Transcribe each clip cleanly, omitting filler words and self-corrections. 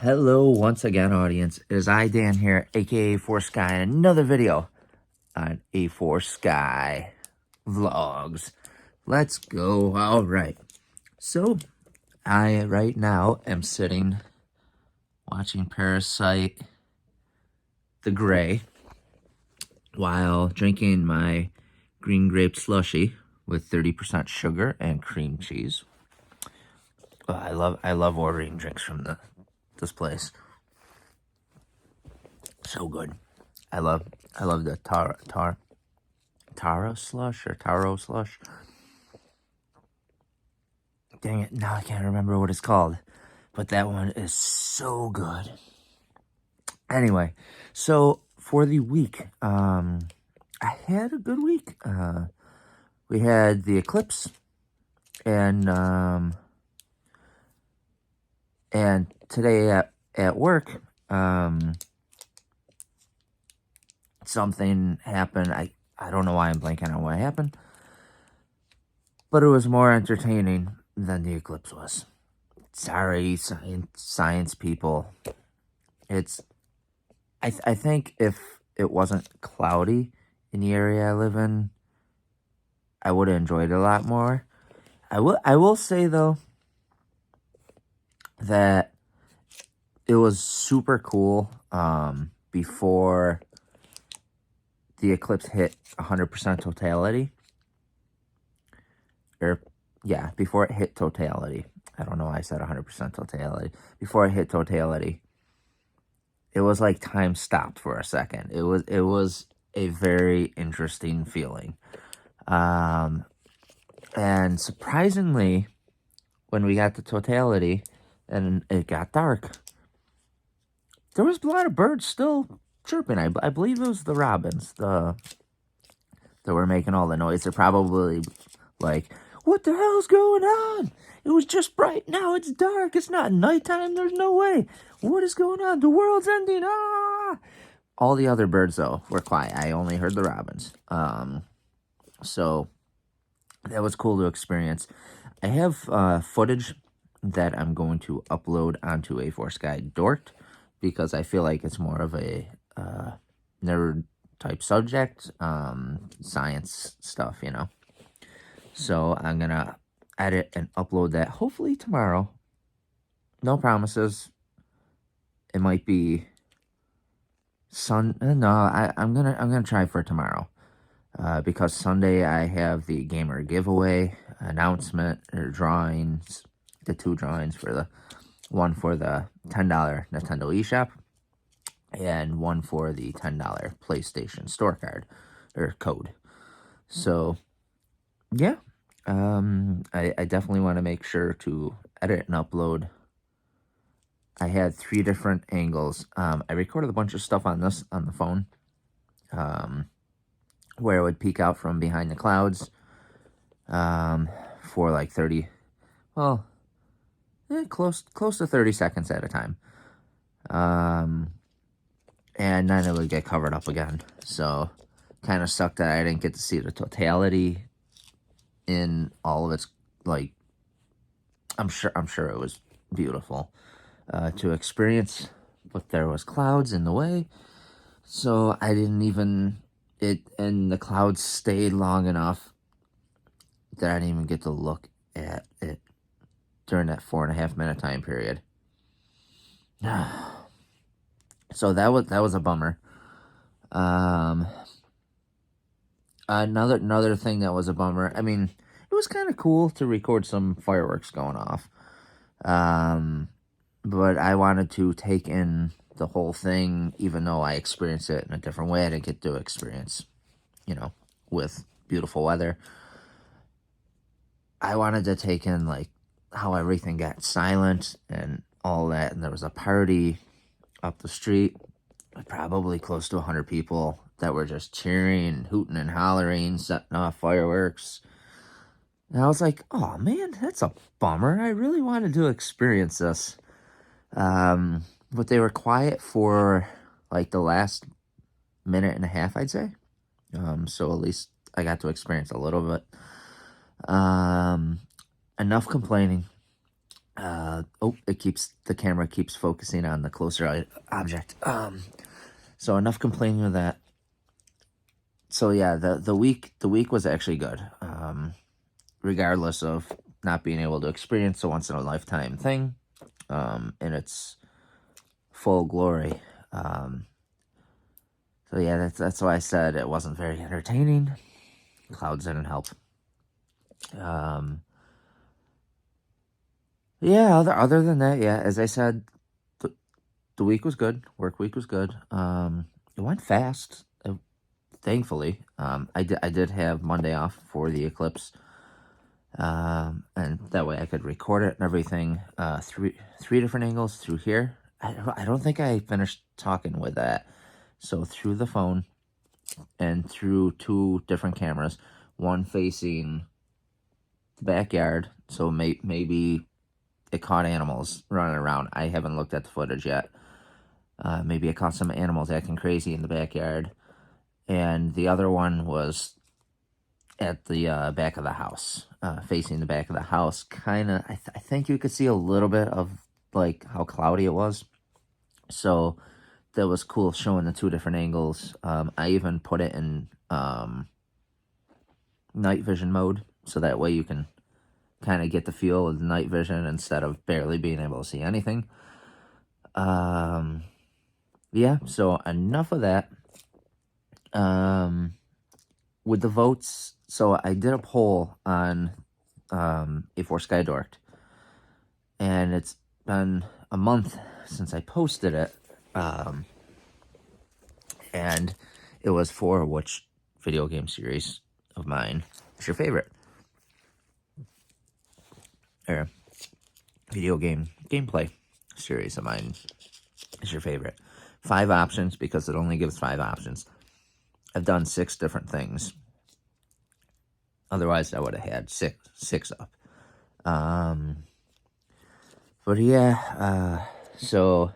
Hello once again, audience. It is I, Dan here, aka Four Sky, and another video on A4 Sky Vlogs. Let's go. All right. So, I right now am sitting watching Parasite the Gray while drinking my green grape slushy with 30% sugar and cream cheese. I love ordering drinks from this place. So good. I love the taro slush or taro slush. Dang it, now I can't remember what it's called. But that one is so good. Anyway, so for the week, I had a good week. We had the eclipse and today at work, something happened. I don't know why I'm blanking on what happened, but it was more entertaining than the eclipse was. Sorry, science people. I think if it wasn't cloudy in the area I live in, I would have enjoyed it a lot more. I will say though that it was super cool before the eclipse hit 100% totality. Before it hit totality. I don't know why I said 100% totality. Before it hit totality, it was like time stopped for a second. It was a very interesting feeling. And surprisingly, when we got to totality and it got dark, there was a lot of birds still chirping. I believe it was the robins that were making all the noise. They're probably like, what the hell's going on? It was just bright. Now it's dark. It's not nighttime. There's no way. What is going on? The world's ending. Ah! All the other birds, though, were quiet. I only heard the robins. So that was cool to experience. I have footage that I'm going to upload onto A4 Sky Dorked because I feel like it's more of a nerd type subject, science stuff, you know. So I'm gonna edit and upload that hopefully tomorrow. No promises. It might be no, I'm gonna try for tomorrow. Because Sunday I have the gamer giveaway announcement or drawings, the two drawings for the one for the $10 Nintendo eShop and one for the $10 PlayStation store card or code. So yeah, I definitely want to make sure to edit and upload. I had 3 different angles. I recorded a bunch of stuff on the phone, where it would peek out from behind the clouds, for like 30, well, close to 30 seconds at a time. And then it would get covered up again. So kind of sucked that I didn't get to see the totality in all of its, like, I'm sure it was beautiful to experience, but there was clouds in the way, so I didn't even and the clouds stayed long enough that I didn't even get to look at it during that 4.5 minute time period. So that was a bummer. Another thing that was a bummer. I mean, it was kind of cool to record some fireworks going off. But I wanted to take in the whole thing, even though I experienced it in a different way. I didn't get to experience, you know, with beautiful weather. I wanted to take in, like, how everything got silent and all that. And there was a party up the street, probably close to 100 people that were just cheering, hooting and hollering, setting off fireworks. And I was like, oh man, that's a bummer. I really wanted to experience this. But they were quiet for like the last minute and a half, I'd say. So at least I got to experience a little bit. Enough complaining. the camera keeps focusing on the closer object. So enough complaining of that. So yeah, the week was actually good. Regardless of not being able to experience a once in a lifetime thing, in its full glory. Um, so yeah, that's why I said it wasn't very entertaining. Clouds didn't help. Um, yeah, other than that, yeah, as I said, the week was good. Work week was good. It went fast, thankfully. I did have Monday off for the eclipse, and that way I could record it and everything. Three different angles through here. I don't think I finished talking with that. So through the phone and through two different cameras, one facing the backyard, so maybe it caught animals running around. I haven't looked at the footage yet. Maybe it caught some animals acting crazy in the backyard. And the other one was at the back of the house, facing the back of the house. Kind of, I think you could see a little bit of like how cloudy it was. So that was cool showing the two different angles. I even put it in night vision mode, so that way you can kind of get the feel of the night vision instead of barely being able to see anything. Yeah, so enough of that. With the votes, so I did a poll on A4 Skydorked, and it's been a month since I posted it, and it was for which video game series of mine is your favorite, or video game gameplay series of mine is your favorite. 5 options, because it only gives 5 options. I've done 6 different things. Otherwise, I would have had six up. But yeah, so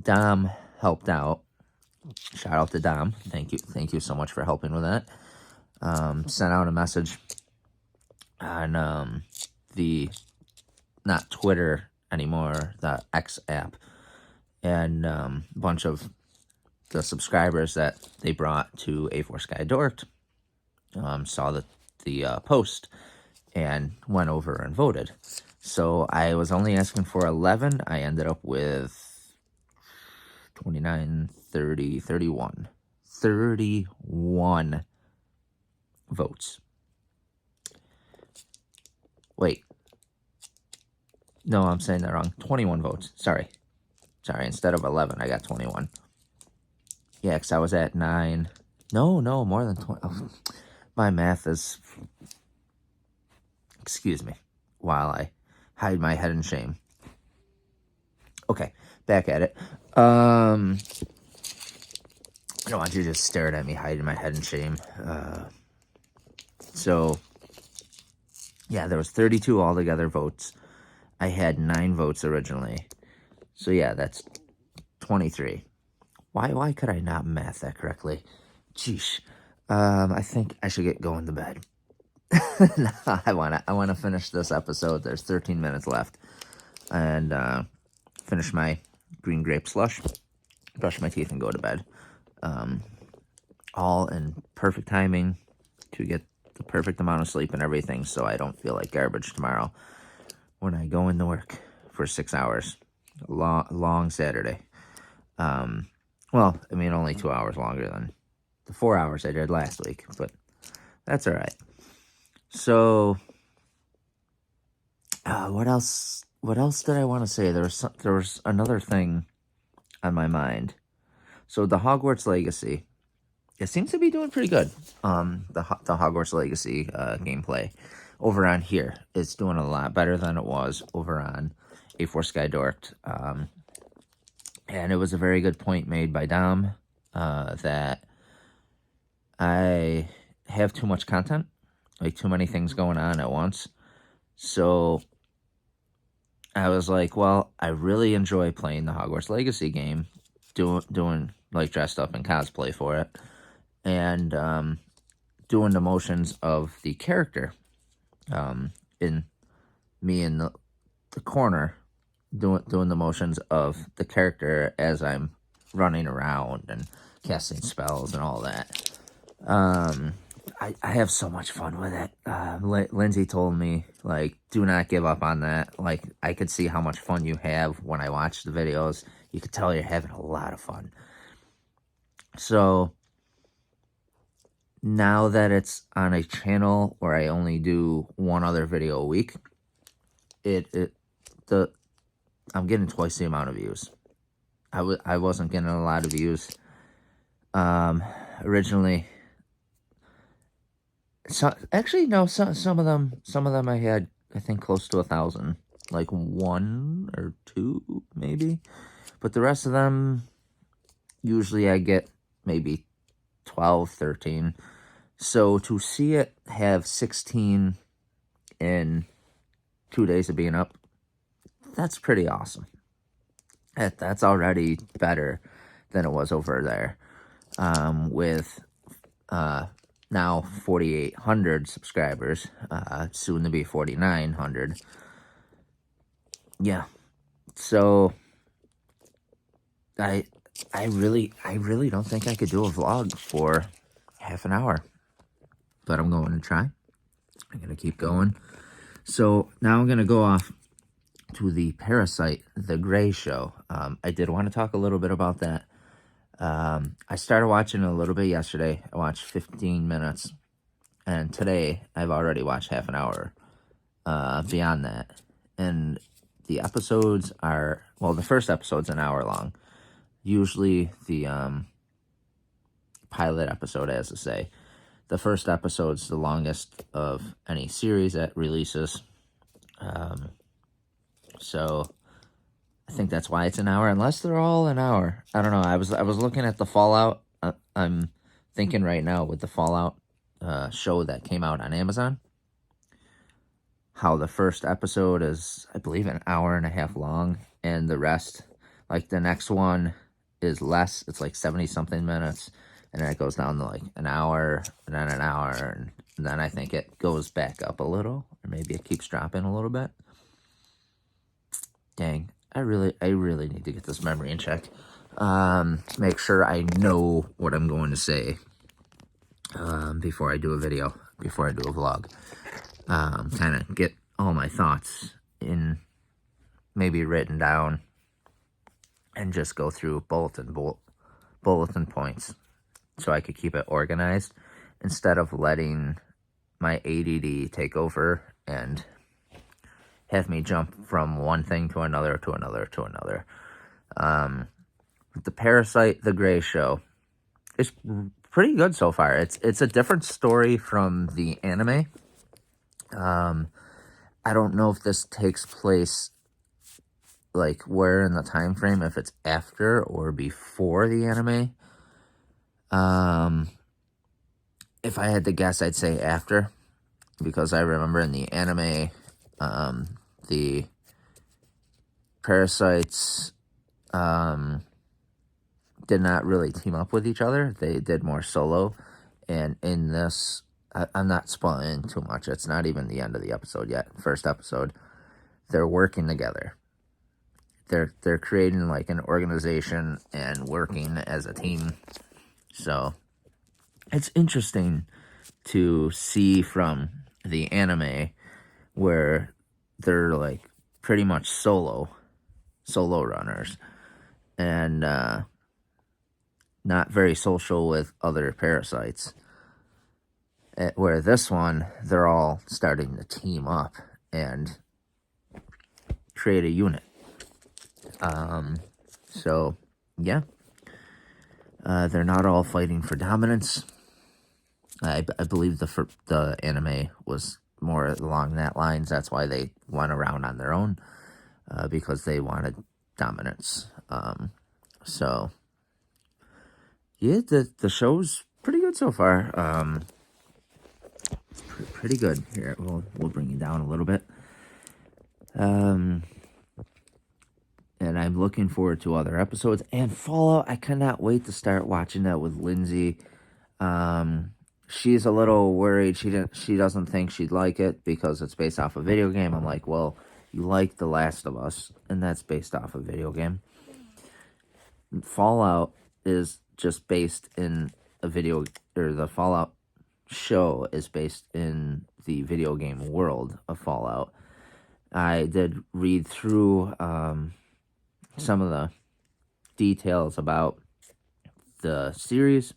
Dom helped out. Shout out to Dom. Thank you so much for helping with that. Sent out a message on the, not Twitter anymore, the X app, and a bunch of the subscribers that they brought to A4 Skydorked saw the post and went over and voted. So I was only asking for 11. I ended up with 29, 30, 31. 31 votes. Wait. No, I'm saying that wrong. 21 votes. Sorry. Instead of 11, I got 21. Yeah, because I was at 9. No, more than 20. Oh, my math is... Excuse me. While I hide my head in shame. Okay, back at it. I don't want you to just stare at me hiding my head in shame. So, yeah, there was 32 altogether votes. I had 9 votes originally. So, yeah, that's 23. Why could I not math that correctly? Jeez. I think I should get going to bed. No, I wanna finish this episode. There's 13 minutes left. And finish my green grape slush, brush my teeth, and go to bed. All in perfect timing to get the perfect amount of sleep and everything, so I don't feel like garbage tomorrow when I go into work for 6 hours. Long Saturday. Well, I mean, only 2 hours longer than the 4 hours I did last week, but that's all right. So, what else? What else did I want to say? There was another thing on my mind. So the Hogwarts Legacy, it seems to be doing pretty good. The Hogwarts Legacy gameplay over on here is doing a lot better than it was over on A4 Skydorked. And it was a very good point made by Dom that I have too much content, like too many things going on at once. So I was like, well, I really enjoy playing the Hogwarts Legacy game, doing like dressed up in cosplay for it, and doing the motions of the character, in me in the corner, doing the motions of the character as I'm running around and casting spells and all that. I have so much fun with it. Lindsay told me, like, do not give up on that. Like, I could see how much fun you have when I watch the videos. You could tell you're having a lot of fun. So now that it's on a channel where I only do one other video a week, I'm getting twice the amount of views. I wasn't getting a lot of views. Originally, actually no, some of them I had, I think, close to 1,000, like 1 or 2 maybe, but the rest of them usually I get maybe 12, 13. So to see it have 16 in 2 days of being up, that's pretty awesome. That's already better than it was over there, with now 4,800 subscribers, soon to be 4,900. Yeah, so I really don't think I could do a vlog for half an hour, but I'm going to try. I'm going to keep going. So now I'm going to go off to the Parasite, The Grey Show. I did want to talk a little bit about that. I started watching a little bit yesterday. I watched 15 minutes. And today, I've already watched half an hour beyond that. And the episodes are, well, the first episode's an hour long. Usually the pilot episode, as to say. The first episode's the longest of any series that releases. So I think that's why it's an hour, unless they're all an hour. I don't know. I was looking at the Fallout. I'm thinking right now with the Fallout show that came out on Amazon, how the first episode is, I believe, an hour and a half long, and the rest, like the next one, is less. It's like 70-something minutes, and then it goes down to like an hour, and then an hour, and then I think it goes back up a little, or maybe it keeps dropping a little bit. Dang, I really need to get this memory in check. Make sure I know what I'm going to say before I do a video, before I do a vlog. Kind of get all my thoughts in, maybe written down, and just go through bulletin points so I could keep it organized instead of letting my ADD take over and have me jump from one thing to another, to another, to another. The Parasite, The Grey Show is pretty good so far. It's a different story from the anime. I don't know if this takes place, like, where in the time frame, if it's after or before the anime. If I had to guess, I'd say after, because I remember in the anime, the parasites did not really team up with each other. They did more solo. And in this, I'm not spoiling too much. It's not even the end of the episode yet. First episode, they're working together. They're creating like an organization and working as a team. So it's interesting to see from the anime where they're like pretty much solo runners, and not very social with other parasites. Where this one, they're all starting to team up and create a unit. So yeah, they're not all fighting for dominance. I believe the anime was more along that lines. That's why they went around on their own, because they wanted dominance. So yeah, the show's pretty good so far. It's pretty good. Here, we'll bring you down a little bit. And I'm looking forward to other episodes. And Fallout, I cannot wait to start watching that with Lindsay. She's a little worried. She doesn't think she'd like it because it's based off a video game. I'm like, well, you like The Last of Us, and that's based off a video game, Fallout is just based in a video, or the Fallout show is based in the video game world of Fallout. I did read through some of the details about the series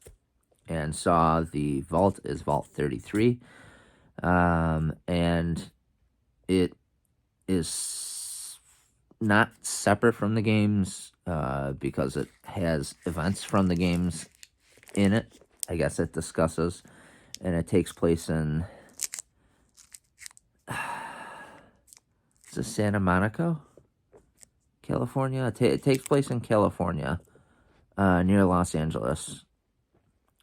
and saw the vault is Vault 33, and it is not separate from the games because it has events from the games in it. I guess it discusses, and it takes place in is it Santa Monica, California? It takes place in California, near Los Angeles.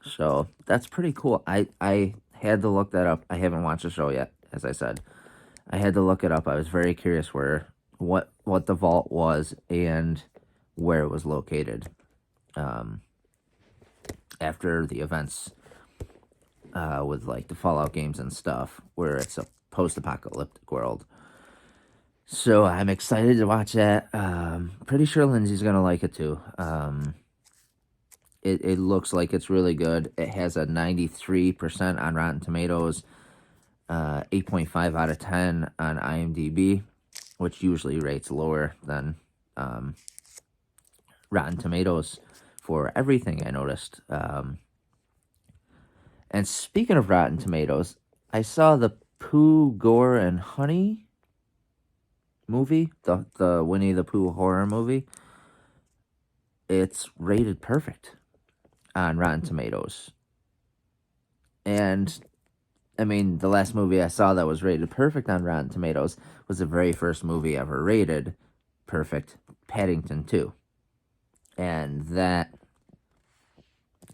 So that's pretty cool. I had to look that up. I haven't watched the show yet, as I said. I had to look it up. I was very curious what the vault was and where it was located. After the events with like the Fallout games and stuff, where it's a post-apocalyptic world. So I'm excited to watch that. Pretty sure Lindsay's gonna like it too. It looks like it's really good. It has a 93% on Rotten Tomatoes, 8.5 out of 10 on IMDb, which usually rates lower than Rotten Tomatoes for everything, I noticed. And speaking of Rotten Tomatoes, I saw the Pooh, Gore, and Honey movie, the Winnie the Pooh horror movie. It's rated perfect on Rotten Tomatoes. And, I mean, the last movie I saw that was rated perfect on Rotten Tomatoes was the very first movie ever rated perfect, Paddington 2. And that,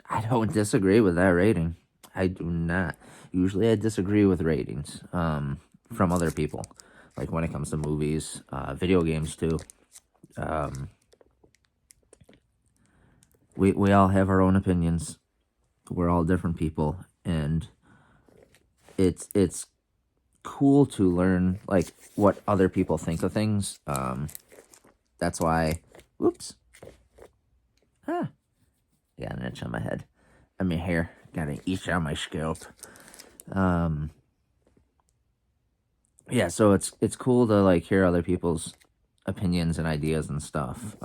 I don't disagree with that rating. I do not. Usually I disagree with ratings from other people, like when it comes to movies, video games too. We all have our own opinions. We're all different people, and it's cool to learn like what other people think of things. That's why. Whoops. Got an itch on my head. I mean, hair. Got an itch on my scalp. Yeah, so it's cool to like hear other people's opinions and ideas and stuff.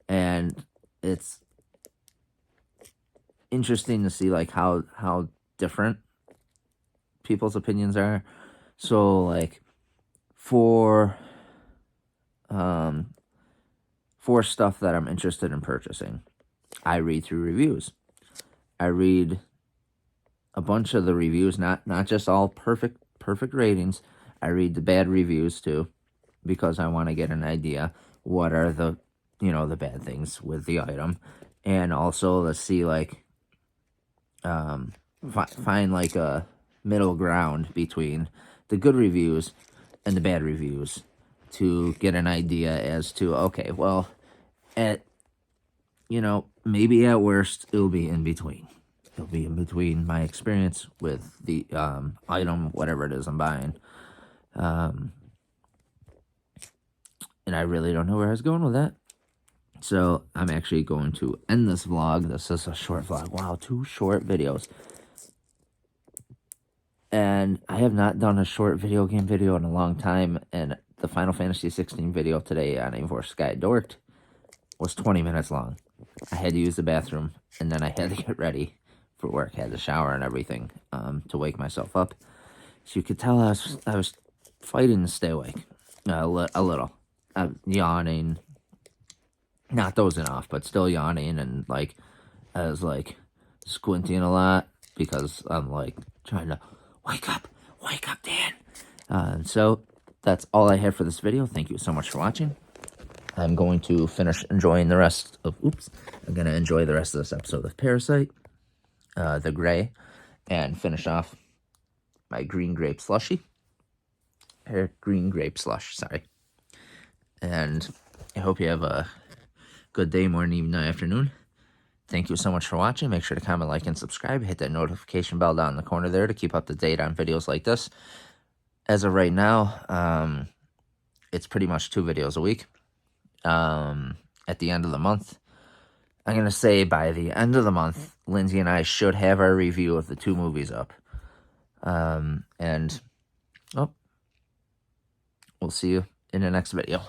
And it's interesting to see like how different people's opinions are. So like for stuff that I'm interested in purchasing, I read through reviews. I read a bunch of the reviews, not just all perfect ratings. I read the bad reviews too, because I want to get an idea what are the the bad things with the item, and also to see like find like a middle ground between the good reviews and the bad reviews to get an idea as to, okay, well, at maybe at worst it'll be in between. It'll be in between my experience with the item, whatever it is I'm buying. And I really don't know where I was going with that. So I'm actually going to end this vlog. This is a short vlog. Wow, 2 short videos. And I have not done a short video game video in a long time. And the Final Fantasy 16 video today on Aim for Sky Dorked was 20 minutes long. I had to use the bathroom, and then I had to get ready for work. I had to shower and everything to wake myself up. So you could tell I was fighting to stay awake a little. Yawning. Not dozing off, but still yawning, and like I was like squinting a lot because I'm like trying to wake up, Dan. So that's all I have for this video. Thank you so much for watching. I'm going to finish enjoying the rest of. I'm gonna enjoy the rest of this episode of Parasite, the Gray, and finish off my green grape slushy. Green grape slush, sorry. And I hope you have a good day, morning, evening, afternoon. Thank you so much for watching. Make sure to comment, like, and subscribe. Hit that notification bell down in the corner there to keep up to date on videos like this. as of right now, it's pretty much 2 videos a week. At the end of the month, I'm going to say by the end of the month, Lindsay and I should have our review of the 2 movies up. And, oh, we'll see you in the next video.